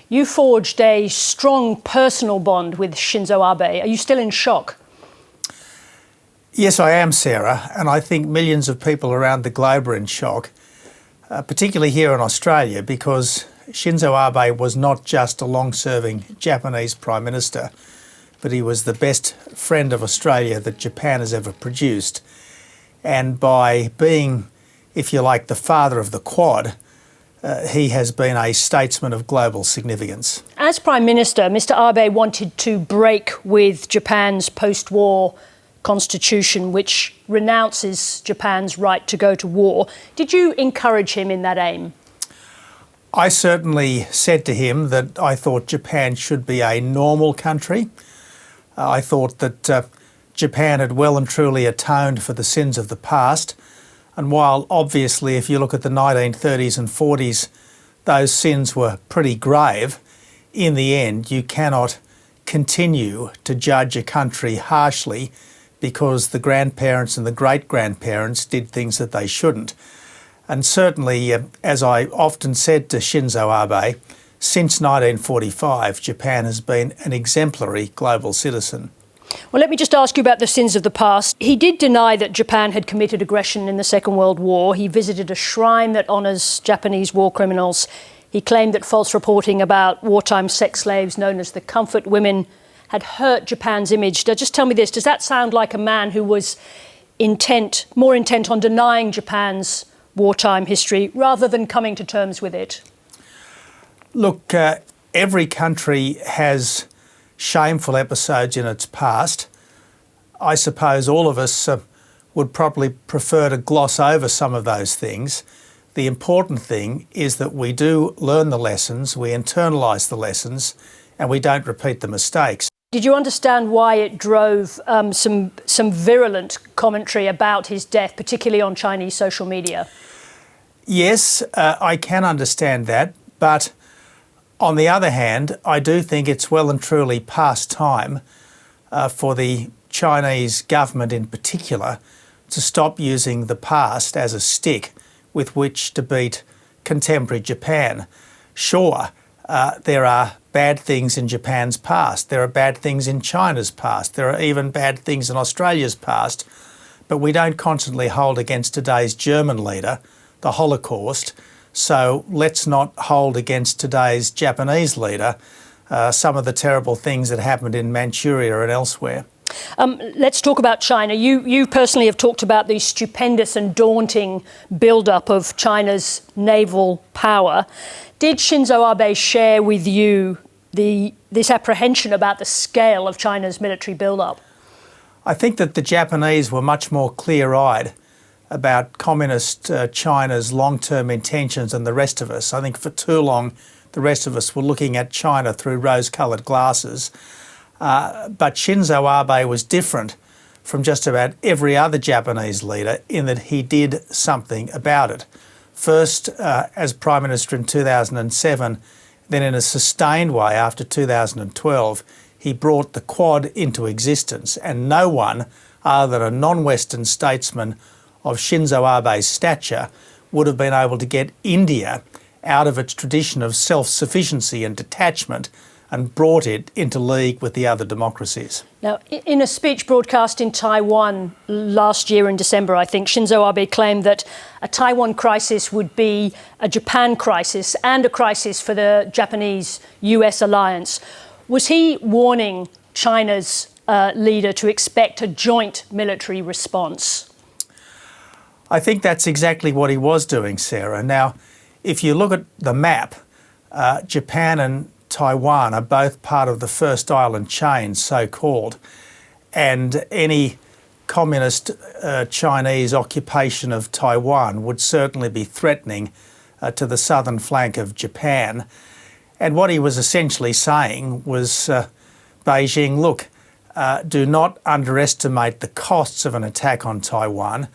You forged a strong personal bond with Shinzo Abe. Are you still in shock? Yes, I am, Sarah, and I think millions of people around the globe are in shock, particularly here in Australia, because Shinzo Abe was not just a long-serving Japanese Prime Minister, but he was the best friend of Australia that Japan has ever produced. And by being, if you like, the father of the Quad, he has been a statesman of global significance. As Prime Minister, Mr Abe wanted to break with Japan's post-war constitution, which renounces Japan's right to go to war. Did you encourage him in that aim? I certainly said to him that I thought Japan should be a normal country. I thought that Japan had well and truly atoned for the sins of the past. And while obviously if you look at the 1930s and 40s, those sins were pretty grave, in the end you cannot continue to judge a country harshly because the grandparents and the great-grandparents did things that they shouldn't. And certainly, as I often said to Shinzo Abe, since 1945, Japan has been an exemplary global citizen. Well, let me just ask you about the sins of the past. He did deny that Japan had committed aggression in the Second World War. He visited a shrine that honours Japanese war criminals. He claimed that false reporting about wartime sex slaves known as the comfort women had hurt Japan's image. Now, just tell me this, does that sound like a man who was more intent on denying Japan's wartime history rather than coming to terms with it? Look, every country has shameful episodes in its past. I suppose all of us would probably prefer to gloss over some of those things. The important thing is that we do learn the lessons, we internalise the lessons, and we don't repeat the mistakes. Did you understand why it drove some virulent commentary about his death, particularly on Chinese social media? Yes, I can understand that, but on the other hand, I do think it's well and truly past time for the Chinese government in particular to stop using the past as a stick with which to beat contemporary Japan. Sure, there are bad things in Japan's past, there are bad things in China's past, there are even bad things in Australia's past, but we don't constantly hold against today's German leader the Holocaust. So let's not hold against today's Japanese leader some of the terrible things that happened in Manchuria and elsewhere. Let's talk about China. You personally have talked about the stupendous and daunting build-up of China's naval power. Did Shinzo Abe share with you this apprehension about the scale of China's military build-up? I think that the Japanese were much more clear-eyed about communist China's long-term intentions than the rest of us. I think for too long the rest of us were looking at China through rose-coloured glasses. But Shinzo Abe was different from just about every other Japanese leader in that he did something about it. First, as Prime Minister in 2007, then in a sustained way after 2012, he brought the Quad into existence, and no one other than a non-Western statesman of Shinzo Abe's stature would have been able to get India out of its tradition of self-sufficiency and detachment and brought it into league with the other democracies. Now, in a speech broadcast in Taiwan last year in December, I think, Shinzo Abe claimed that a Taiwan crisis would be a Japan crisis and a crisis for the Japanese-US alliance. Was he warning China's leader to expect a joint military response? I think that's exactly what he was doing, Sarah. Now, if you look at the map, Japan and Taiwan are both part of the first island chain, so-called, and any communist Chinese occupation of Taiwan would certainly be threatening to the southern flank of Japan. And what he was essentially saying was, Beijing, look, do not underestimate the costs of an attack on Taiwan.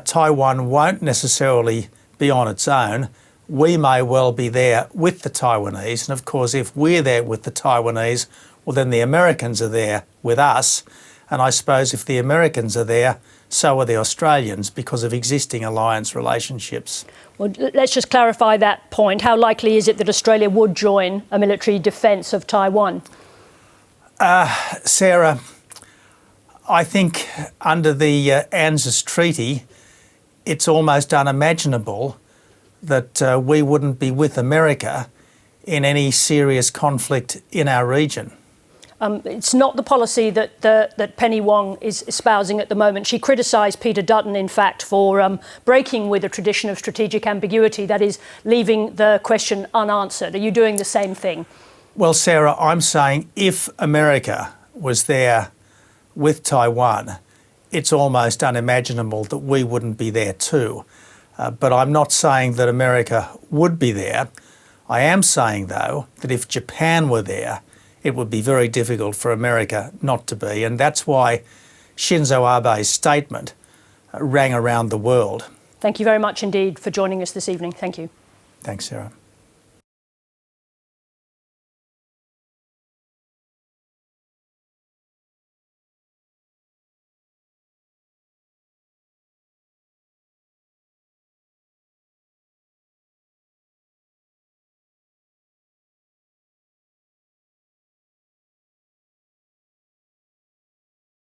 Taiwan won't necessarily be on its own. We may well be there with the Taiwanese. And of course, if we're there with the Taiwanese, well, then the Americans are there with us. And I suppose if the Americans are there, so are the Australians because of existing alliance relationships. Well, let's just clarify that point. How likely is it that Australia would join a military defence of Taiwan? Sarah, I think under the ANZUS Treaty, it's almost unimaginable that we wouldn't be with America in any serious conflict in our region. It's not the policy that Penny Wong is espousing at the moment. She criticised Peter Dutton, in fact, for breaking with a tradition of strategic ambiguity, that is, leaving the question unanswered. Are you doing the same thing? Well, Sarah, I'm saying if America was there with Taiwan, it's almost unimaginable that we wouldn't be there too. But I'm not saying that America would be there. I am saying, though, that if Japan were there, it would be very difficult for America not to be. And that's why Shinzo Abe's statement rang around the world. Thank you very much indeed for joining us this evening. Thank you. Thanks, Sarah.